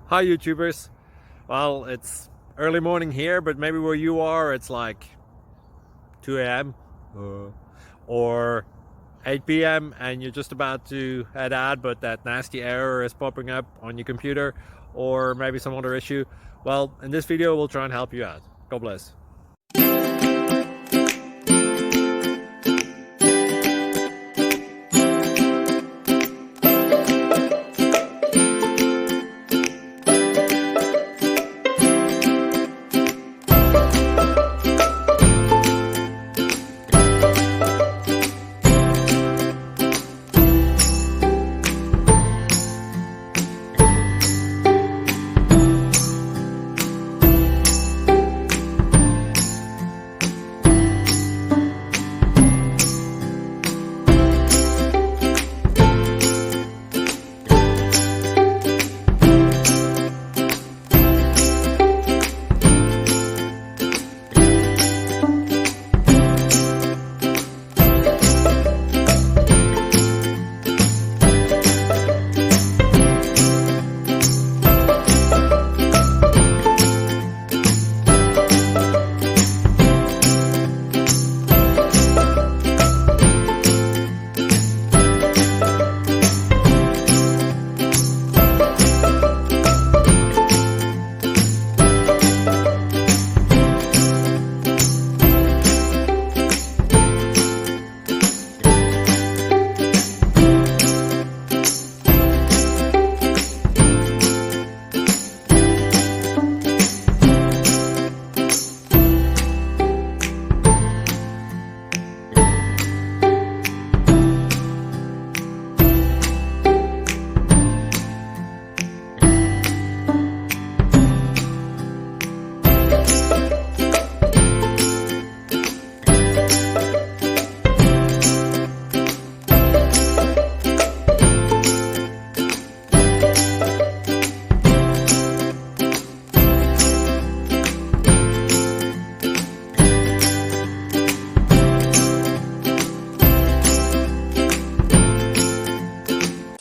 Hi YouTubers. Well, it's early morning here, but maybe where you are it's like 2 a.m. or 8 p.m. and you're just about to head out, but that nasty error is popping up on your computer, or maybe some other issue. Well, in this video we'll try and help you out. God bless.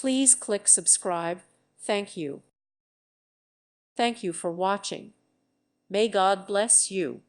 Please click subscribe. Thank you. Thank you for watching. May God bless you.